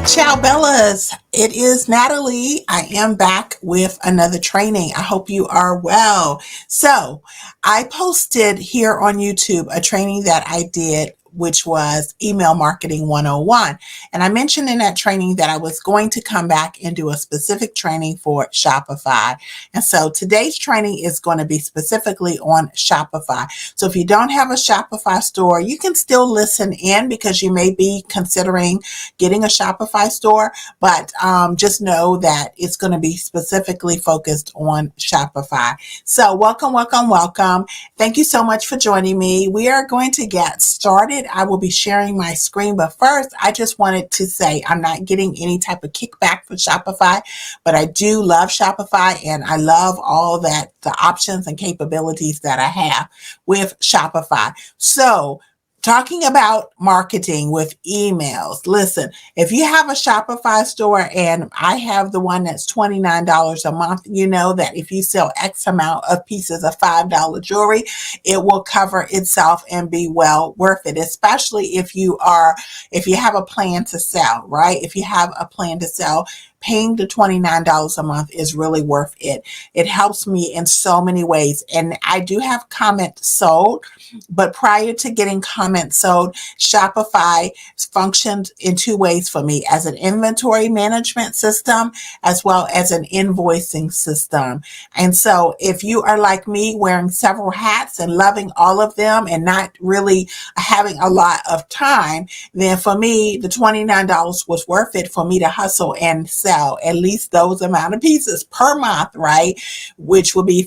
Ciao Bellas, it is Natalie. I am back with another training. I hope you are well. So I posted here on YouTube a training that I did, which was Email Marketing 101. And I mentioned in that training that I was going to come back and do a specific training for Shopify. And so today's training is going to be specifically on Shopify. So if you don't have a Shopify store, you can still listen in because you may be considering getting a Shopify store, but just know that it's going to be specifically focused on Shopify. So welcome, welcome, welcome. Thank you so much for joining me. We are going to get started. I will be sharing my screen, but first I just wanted to say I'm not getting any type of kickback for Shopify, but I do love Shopify and I love all that the options and capabilities that I have with Shopify. So talking about marketing with emails. Listen, if you have a Shopify store and I have the one that's $29 a month, you know that if you sell X amount of pieces of $5 jewelry, it will cover itself and be well worth it, especially if you have a plan to sell, right? If you have a plan to sell, paying the $29 a month is really worth it. It helps me in so many ways. And I do have comments sold, but prior to getting comments sold, Shopify functioned in two ways for me: as an inventory management system, as well as an invoicing system. And so if you are like me, wearing several hats and loving all of them and not really having a lot of time, then for me, the $29 was worth it for me to hustle and sell at least those amount of pieces per month, right? Which would be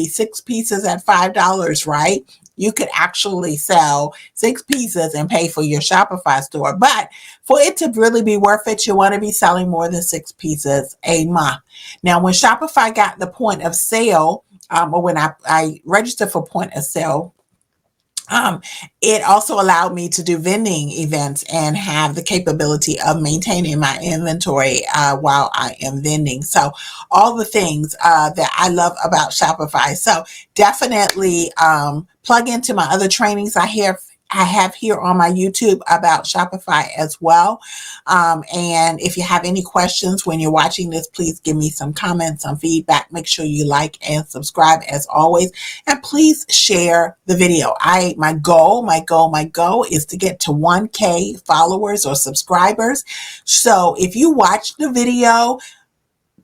six pieces at $5, right? You could actually sell 6 pieces and pay for your Shopify store. But for it to really be worth it, you want to be selling more than 6 pieces a month. Now, when Shopify got the point of sale, or when I registered for point of sale, it also allowed me to do vending events and have the capability of maintaining my inventory while I am vending. So all the things that I love about Shopify. So definitely plug into my other trainings I have here on my YouTube about Shopify as well. And if you have any questions when you're watching this, please give me some comments, some feedback. Make sure you like and subscribe as always. And please share the video. My goal is to get to 1K followers or subscribers. So if you watch the video,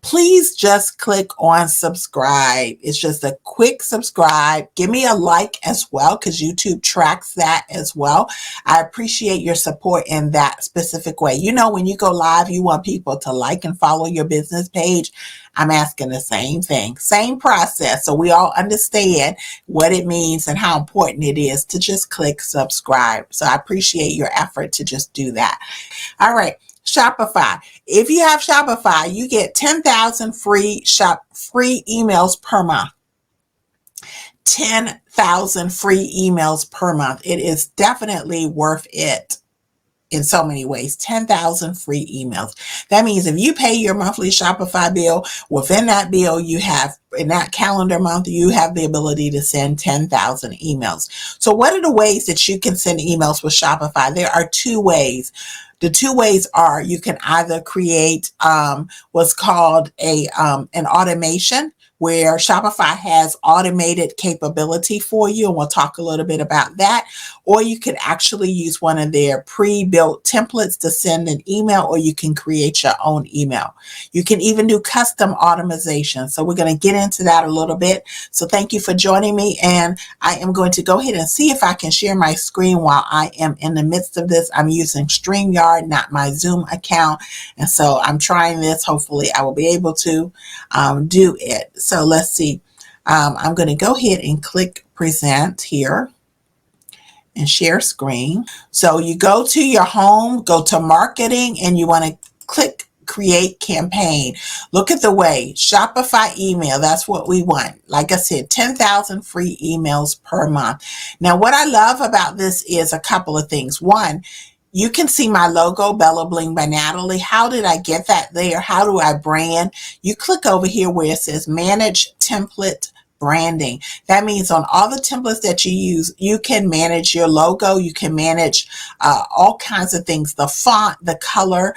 please just click on subscribe. It's just a quick subscribe. Give me a like as well, because YouTube tracks that as well. I appreciate your support in that specific way. You know, when you go live, you want people to like and follow your business page. I'm asking the same thing, same process. So we all understand what it means and how important it is to just click subscribe. So I appreciate your effort to just do that. All right. Shopify. If you have Shopify, you get 10,000 free emails per month. 10,000 free emails per month. It is definitely worth it in so many ways. 10,000 free emails. That means if you pay your monthly Shopify bill, within that bill, in that calendar month, you have the ability to send 10,000 emails. So what are the ways that you can send emails with Shopify? There are 2 ways. The 2 ways are you can either create what's called an automation, where Shopify has automated capability for you, and we'll talk a little bit about that. Or you could actually use one of their pre-built templates to send an email, or you can create your own email. You can even do custom automation. So we're going to get into that a little bit. So thank you for joining me, and I am going to go ahead and see if I can share my screen while I am in the midst of this. I'm using StreamYard, not my Zoom account, and so I'm trying this. Hopefully I will be able to do it. So let's see. I'm going to go ahead and click present here and share screen. So you go to your home, go to marketing, and you want to click create campaign. Look at the way Shopify email. That's what we want. Like I said, 10,000 free emails per month. Now, what I love about this is a couple of things. One, you can see my logo, Bella Bling by Natalie. How did I get that there? How do I brand? You click over here where it says Manage Template branding. That means on all the templates that you use, you can manage your logo, you can manage all kinds of things, the font, the color,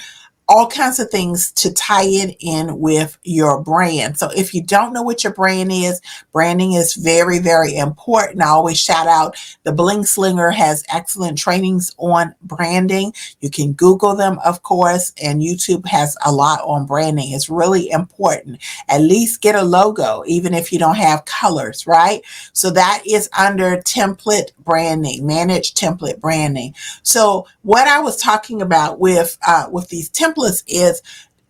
all kinds of things to tie it in with your brand. So if you don't know what your brand is, branding is very, very important. I always shout out the Bling Slinger has excellent trainings on branding. You can Google them, of course, and YouTube has a lot on branding. It's really important. At least get a logo, even if you don't have colors, right? So that is under template branding, manage template branding. So what I was talking about with these templates is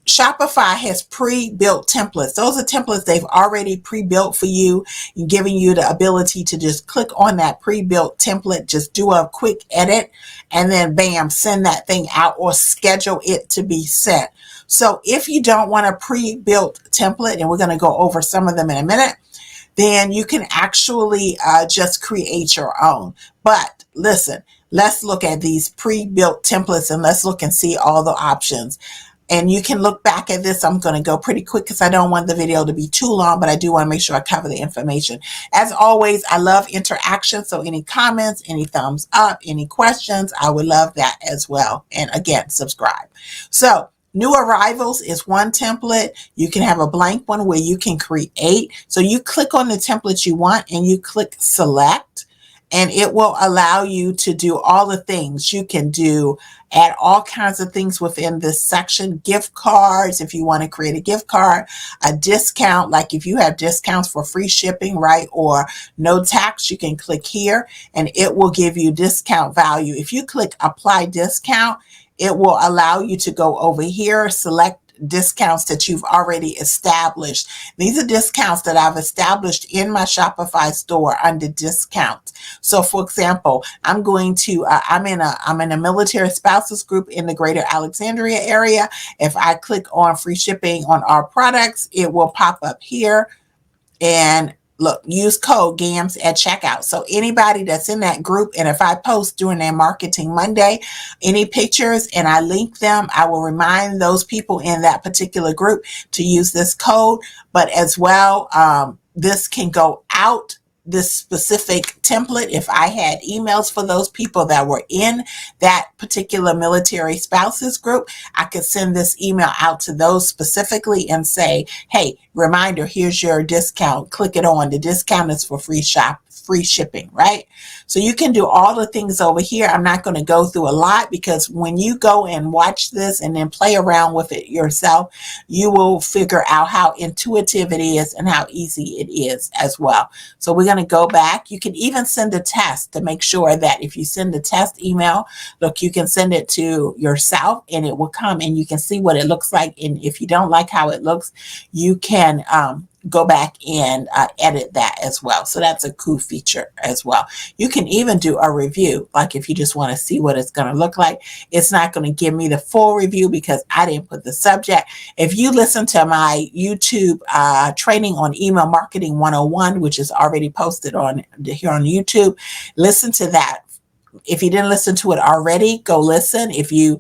Shopify has pre-built templates. Those are templates they've already pre-built for you, giving you the ability to just click on that pre-built template, just do a quick edit, and then bam, send that thing out or schedule it to be sent. So if you don't want a pre-built template, and we're going to go over some of them in a minute, then you can actually just create your own. But listen, let's look at these pre-built templates and let's look and see all the options. And you can look back at this. I'm going to go pretty quick because I don't want the video to be too long, but I do want to make sure I cover the information. As always, I love interaction. So any comments, any thumbs up, any questions, I would love that as well. And again, subscribe. So new arrivals is one template. You can have a blank one where you can create. So you click on the template you want and you click select, and it will allow you to do all the things you can do, add all kinds of things within this section. Gift cards, if you want to create a gift card, a discount, like if you have discounts for free shipping, right, or no tax, you can click here and it will give you discount value. If you click apply discount, it will allow you to go over here, select discounts that you've already established. These are discounts that I've established in my Shopify store under discounts. So for example, I'm going to, I'm in a military spouses group in the greater Alexandria area. If I click on free shipping on our products, it will pop up here. And look, use code GAMS at checkout. So anybody that's in that group, and if I post during their Marketing Monday, any pictures and I link them, I will remind those people in that particular group to use this code. But as well, this can go out, this specific template. If I had emails for those people that were in that particular military spouses group, I could send this email out to those specifically and say, hey, reminder, here's your discount. Click it on. The discount is for free shipping, right? So you can do all the things over here. I'm not going to go through a lot because when you go and watch this and then play around with it yourself, you will figure out how intuitive it is and how easy it is as well. So we're going to go back. You can even send a test to make sure that if you send a test email, look, you can send it to yourself and it will come and you can see what it looks like. And if you don't like how it looks, you can go back and edit that as well. So that's a cool feature as well. You can even do a review, like if you just want to see what it's going to look like. It's not going to give me the full review because I didn't put the subject. If you listen to my YouTube training on email marketing 101, which is already posted on here on YouTube, listen to that. If you didn't listen to it already, go listen. If you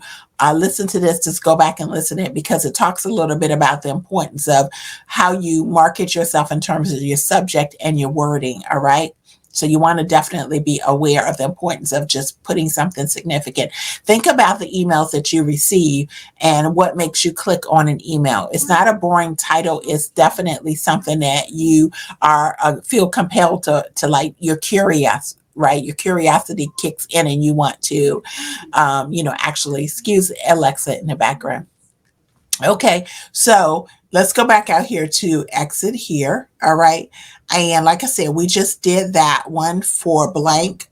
listen to this, just go back and listen to it because it talks a little bit about the importance of how you market yourself in terms of your subject and your wording. All right. So you want to definitely be aware of the importance of just putting something significant. Think about the emails that you receive and what makes you click on an email. It's not a boring title. It's definitely something that you are feel compelled to like, you're curious. Right? Your curiosity kicks in and you want to, actually, excuse Alexa in the background. Okay, so let's go back out here to exit here. All right. And like I said, we just did that one for blank.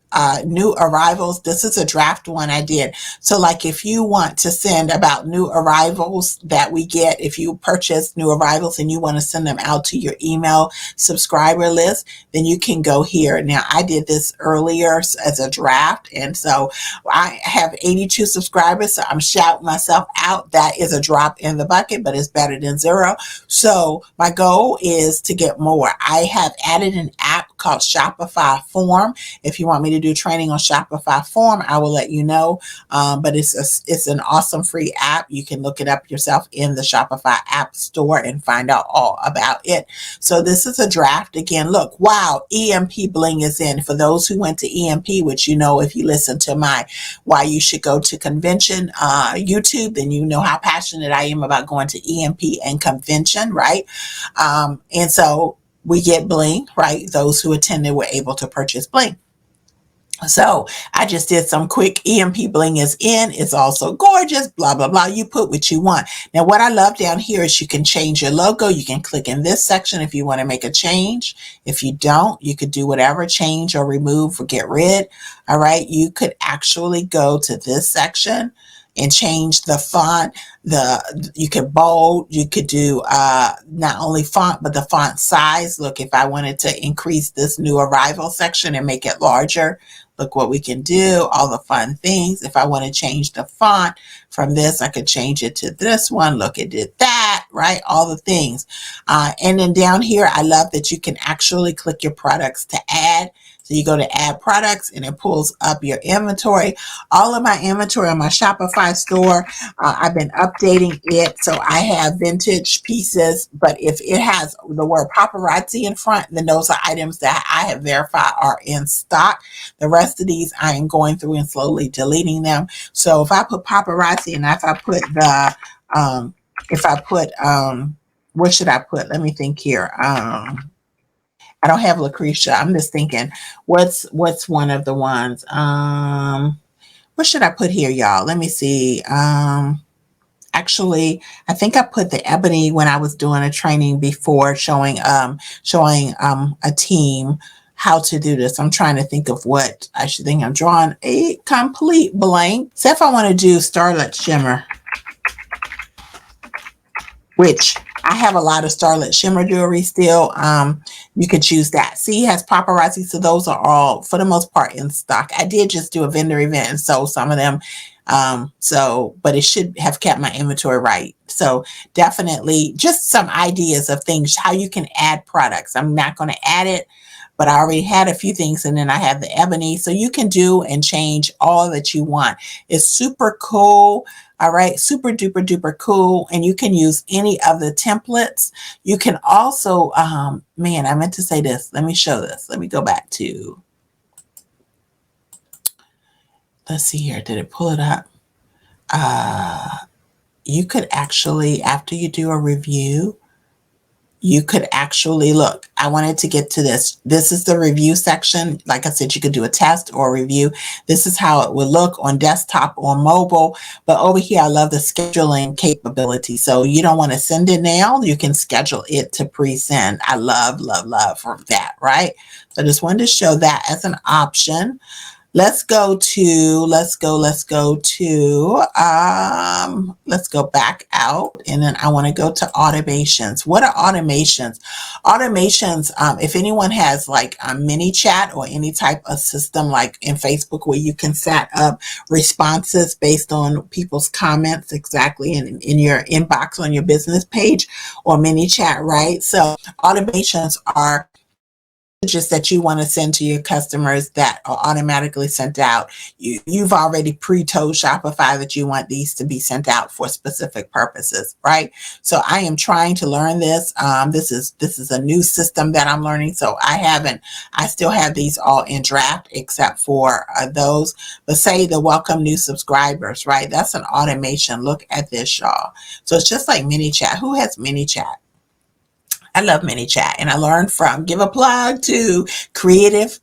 New arrivals. This is a draft one I did. So like if you want to send about new arrivals that we get, if you purchase new arrivals and you want to send them out to your email subscriber list, then you can go here. Now I did this earlier as a draft. And so I have 82 subscribers. So I'm shouting myself out. That is a drop in the bucket, but it's better than zero. So my goal is to get more. I have added an app called Shopify Form. If you want me to do training on Shopify Form, I will let you know. But it's an awesome free app. You can look it up yourself in the Shopify App Store and find out all about it. So this is a draft. Again, look, wow, EMP Bling is in. For those who went to EMP, which you know if you listen to my Why You Should Go to Convention YouTube, then you know how passionate I am about going to EMP and convention, right? And so we get Bling, right? Those who attended were able to purchase Bling. So I just did some quick EMP Bling is in. It's also gorgeous, blah, blah, blah. You put what you want. Now, what I love down here is you can change your logo. You can click in this section if you want to make a change. If you don't, you could do whatever, change or remove or get rid. All right. You could actually go to this section and change the font. You could bold, you could do not only font, but the font size. Look, if I wanted to increase this new arrival section and make it larger, look what we can do, all the fun things. If I want to change the font from this, I could change it to this one. Look, it did that, right? All the things. And then down here, I love that you can actually click your products to add. So you go to add products and it pulls up your inventory. All of my inventory on my Shopify store, I've been updating it. So I have vintage pieces, but if it has the word paparazzi in front, then those are items that I have verified are in stock. The rest of these I am going through and slowly deleting them. So if I put paparazzi and if I put what should I put? Let me think here. I don't have Lucretia. I'm just thinking, what's one of the ones? What should I put here, y'all? Let me see. Actually, I think I put the ebony when I was doing a training before showing a team how to do this. I'm trying to think of what I should think. I'm drawing a complete blank. So if I want to do Starlit Shimmer, which I have a lot of Starlit Shimmer jewelry still. You could choose that. See, it has paparazzi. So those are all, for the most part, in stock. I did just do a vendor event and sold some of them. But it should have kept my inventory right. So definitely just some ideas of things, how you can add products. I'm not going to add it, but I already had a few things, and then I have the ebony. So you can do and change all that you want. It's super cool. All right. Super duper duper cool. And you can use any of the templates. You can also, man, I meant to say this. Let me show this. Let me go back to, let's see here. Did it pull it up? You could actually, after you do a review, you could actually look. I wanted to get to this. This is the review section. Like I said, you could do a test or a review. This is how it would look on desktop or mobile. But over here, I love the scheduling capability. So you don't want to send it now. You can schedule it to pre-send. I love, love, love for that, right? So I just wanted to show that as an option. Let's go back out, and then I want to go to automations. What are automations? Automations, if anyone has like a mini chat or any type of system like in Facebook where you can set up responses based on people's comments exactly in your inbox on your business page or mini chat, right? So automations are messages that you want to send to your customers that are automatically sent out. You've already pre-told Shopify that you want these to be sent out for specific purposes, right? So I am trying to learn this. This is a new system that I'm learning. So I still have these all in draft except for those. But say the welcome new subscribers, right? That's an automation. Look at this, y'all. So it's just like mini chat. Who has mini chat? I love ManyChat, and I learned from, give a plug to Creative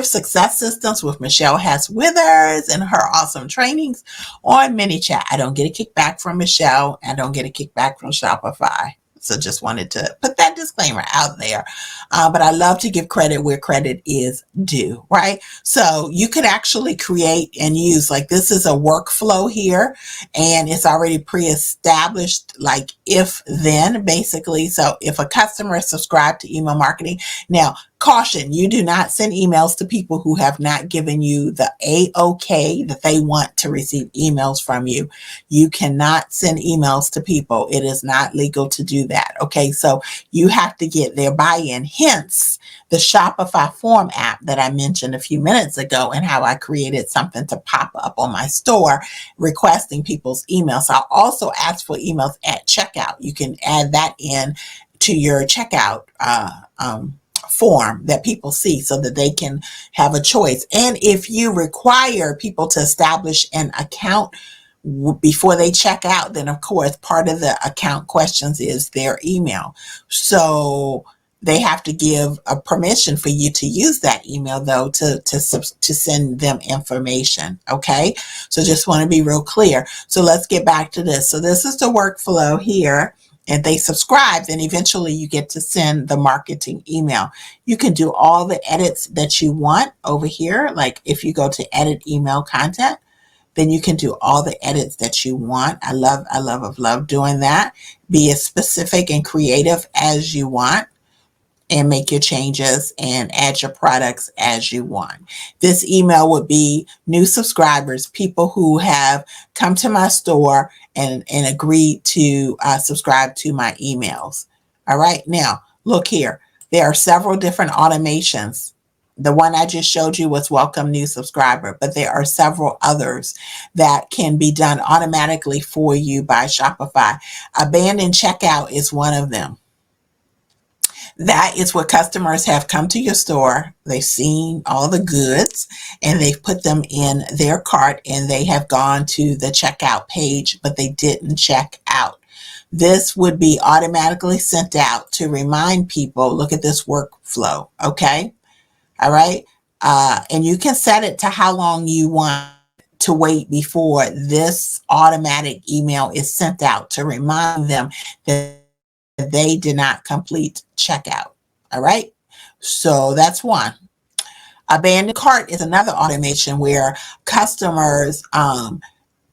Success Systems with Michelle Hess Withers and her awesome trainings on ManyChat. I don't get a kickback from Michelle. I don't get a kickback from Shopify. So just wanted to put that disclaimer out there. But I love to give credit where credit is due, right? So you could actually create and use, like this is a workflow here, and it's already pre-established, like if then basically. So if a customer is subscribed to email marketing, now Caution, you do not send emails to people who have not given you the A-OK that they want to receive emails from you. You cannot send emails to people. It is not legal to do that. Okay, so you have to get their buy-in. Hence, the Shopify form app that I mentioned a few minutes ago, and how I created something to pop up on my store requesting people's emails. I'll also ask for emails at checkout. You can add that in to your checkout form that people see so that they can have a choice. And if you require people to establish an account before they check out, then of course part of the account questions is their email. So they have to give a permission for you to use that email, though, to send them information. Okay, so just want to be real clear. So let's get back to this. So this is the workflow here. And they subscribe, then eventually you get to send the marketing email. You can do all the edits that you want over here. Like if you go to edit email content, then you can do all the edits that you want. I love doing that. Be as specific and creative as you want, and make your changes and add your products as you want. This email would be new subscribers, people who have come to my store and agreed to subscribe to my emails. All right, now look here. There are several different automations. The one I just showed you was welcome new subscriber, but there are several others that can be done automatically for you by Shopify. Abandoned checkout is one of them. That is where customers have come to your store, they've seen all the goods, and they've put them in their cart, and they have gone to the checkout page, but they didn't check out. This would be automatically sent out to remind people, look at this workflow, okay? All right? And you can set it to how long you want to wait before this automatic email is sent out to remind them that they did not complete checkout. All right. So that's one. Abandoned cart is another automation where customers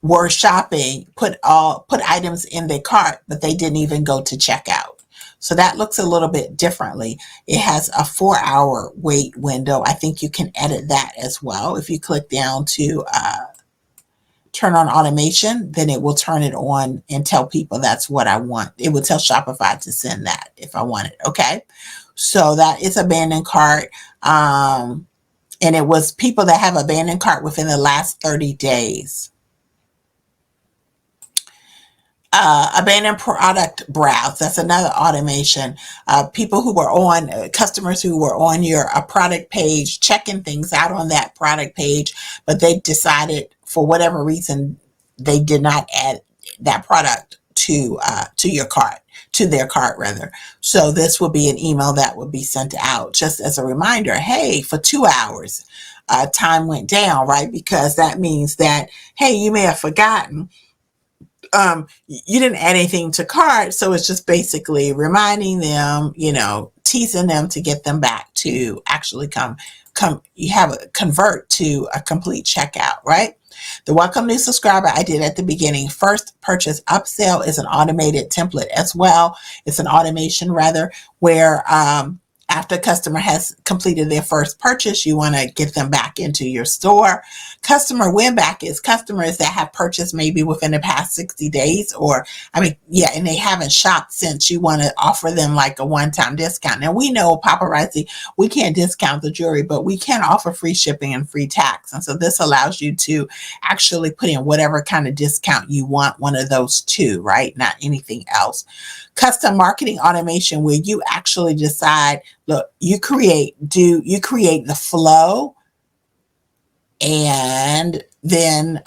were shopping, put items in their cart, but they didn't even go to checkout. So that looks a little bit differently. It has a 4-hour wait window. I think you can edit that as well. If you click down to turn on automation, then it will turn it on and tell people that's what I want. It will tell Shopify to send that if I want it. Okay. So that is abandoned cart. And it was people that have abandoned cart within the last 30 days. Abandoned product browse. That's another automation. People who were on, customers who were on your product page, checking things out on that product page, but they decided for whatever reason they did not add that product to your cart, to their cart rather. So this would be an email that would be sent out just as a reminder. Hey, for 2 hours, time went down, right? Because that means that, hey, you may have forgotten. You didn't add anything to cart, so it's just basically reminding them, teasing them to get them back to actually convert to a complete checkout, right? The welcome new subscriber I did at the beginning. First purchase upsell is an automated template as well. It's an automation rather, where after a customer has completed their first purchase, you want to get them back into your store. Customer win back is customers that have purchased maybe within the past 60 days and they haven't shopped since. You want to offer them like a one-time discount. Now we know Paparazzi, we can't discount the jewelry, but we can offer free shipping and free tax. And so this allows you to actually put in whatever kind of discount you want, one of those two, right? Not anything else. Custom marketing automation, where you actually decide, look, you create the flow, and then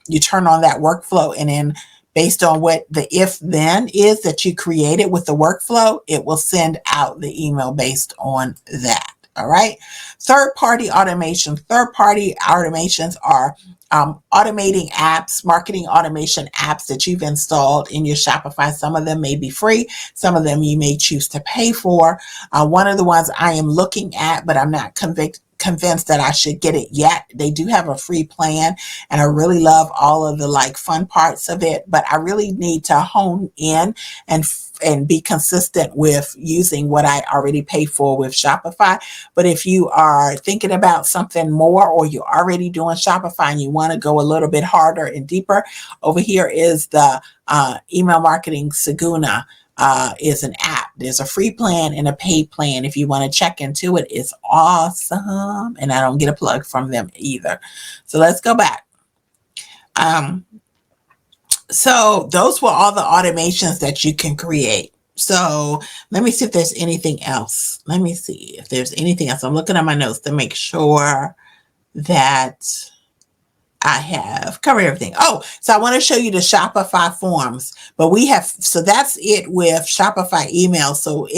you turn on that workflow, and then based on what the if then is that you created with the workflow, it will send out the email based on that. All right. Third-party automation. Third-party automations are automating apps, marketing automation apps that you've installed in your Shopify. Some of them may be free. Some of them you may choose to pay for. One of the ones I am looking at, but I'm not convinced convinced that I should get it yet. They do have a free plan, and I really love all of the like fun parts of it, but I really need to hone in and be consistent with using what I already pay for with Shopify. But if you are thinking about something more, or you're already doing Shopify and you want to go a little bit harder and deeper, over here is the email marketing Saguna. Is an app. There's a free plan and a paid plan. If you want to check into it, it's awesome. And I don't get a plug from them either. So let's go back. So those were all the automations that you can create. So let me see if there's anything else. Let me see if there's anything else. I'm looking at my notes to make sure that I have covered everything. Oh, so I want to show you the Shopify forms, but we have, so that's it with Shopify email. So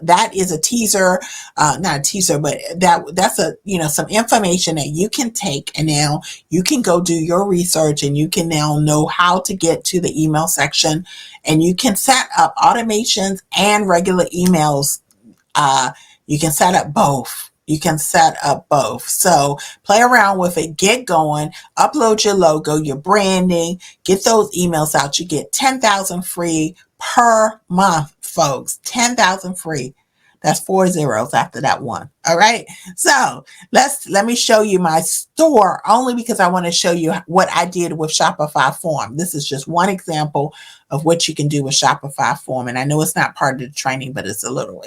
that is a teaser, not a teaser, but that's a, some information that you can take, and now you can go do your research, and you can now know how to get to the email section, and you can set up automations and regular emails. You can set up both. So play around with it, get going, upload your logo, your branding, get those emails out. You get 10,000 free per month, folks. 10,000 free. That's 4 zeros after that one. All right. So let me show you my store, only because I want to show you what I did with Shopify form. This is just one example of what you can do with Shopify form. And I know it's not part of the training, but it's a little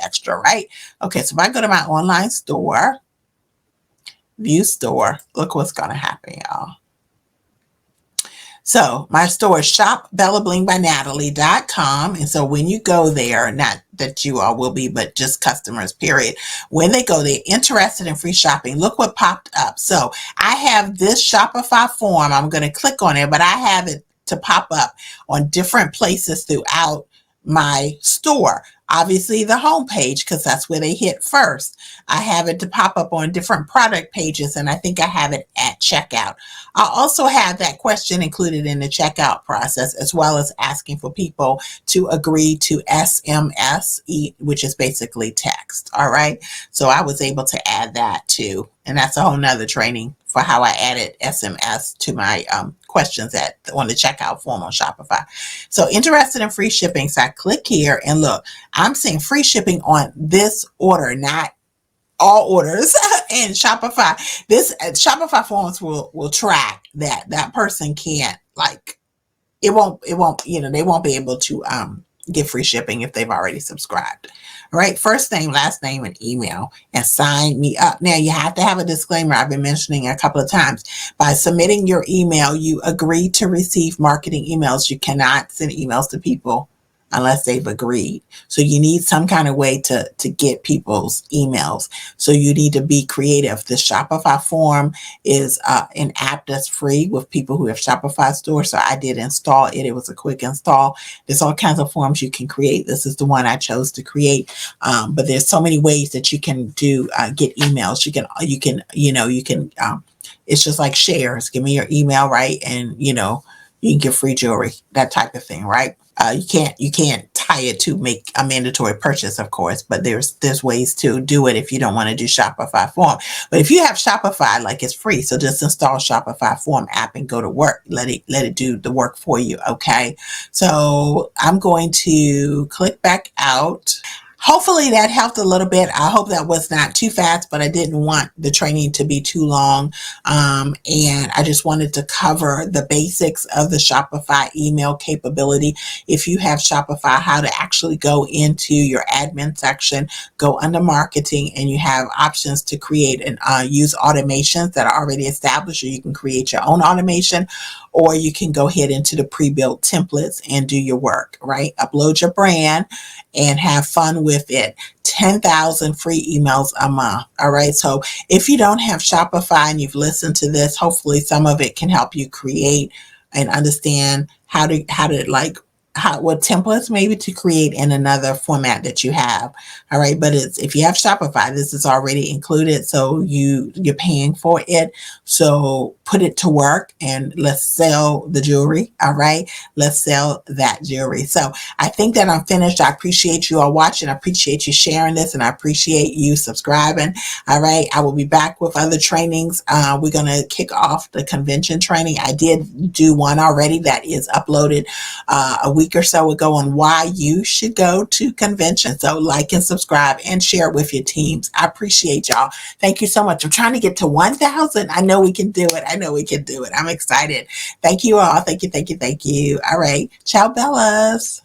extra, right? Okay. So if I go to my online store, view store, look what's going to happen, y'all. So my store is shopbellablingbyNatalie.com. And so when you go there, not that you all will be, but just customers, period. When they go, they're interested in free shopping. Look what popped up. So I have this Shopify form. I'm going to click on it, but I have it to pop up on different places throughout my store. Obviously the home page, because that's where they hit first. I have it to pop up on different product pages, and I think I have it at checkout. I also have that question included in the checkout process, as well as asking for people to agree to SMS, which is basically text. All right. So I was able to add that too. And that's a whole nother training for how I added SMS to my questions on the checkout form on Shopify. So interested in free shipping. So I click here, and look, I'm seeing free shipping on this order, not all orders in Shopify. This Shopify forms will track that person can't, like, it won't, they won't be able to get free shipping if they've already subscribed. All right. First name, last name, and email, and sign me up. Now you have to have a disclaimer. I've been mentioning a couple of times. By submitting your email, you agree to receive marketing emails. You cannot send emails to people unless they've agreed. So you need some kind of way to get people's emails. So you need to be creative. The Shopify form is an app that's free with people who have Shopify stores. So I did install it. It was a quick install. There's all kinds of forms you can create. This is the one I chose to create. But there's so many ways that you can do get emails. You can it's just like shares. Give me your email, right? And you can get free jewelry, that type of thing, right? You can't tie it to make a mandatory purchase, of course, but there's ways to do it if you don't want to do Shopify form. But if you have Shopify, like, it's free. So just install Shopify form app and go to work. Let it do the work for you. Okay. So I'm going to click back out. Hopefully that helped a little bit. I hope that was not too fast, but I didn't want the training to be too long. And I just wanted to cover the basics of the Shopify email capability. If you have Shopify, how to actually go into your admin section, go under marketing, and you have options to create and use automations that are already established, or you can create your own automation, or you can go ahead into the pre-built templates and do your work, right? Upload your brand and have fun with it. 10,000 free emails a month. All right. So if you don't have Shopify and you've listened to this, hopefully some of it can help you create and understand how to like what templates maybe to create in another format that you have. All right. But it's, if you have Shopify, this is already included. So you're paying for it. So put it to work and let's sell the jewelry. All right. Let's sell that jewelry. So I think that I'm finished. I appreciate you all watching. I appreciate you sharing this, and I appreciate you subscribing. All right. I will be back with other trainings. We're going to kick off the convention training. I did do one already that is uploaded a week or so ago on why you should go to convention. So like and subscribe and share it with your teams. I appreciate y'all. Thank you so much. I'm trying to get to 1,000. I know we can do it. I know we can do it. I'm excited. Thank you all. Thank you. Thank you. Thank you. All right. Ciao, Bellas.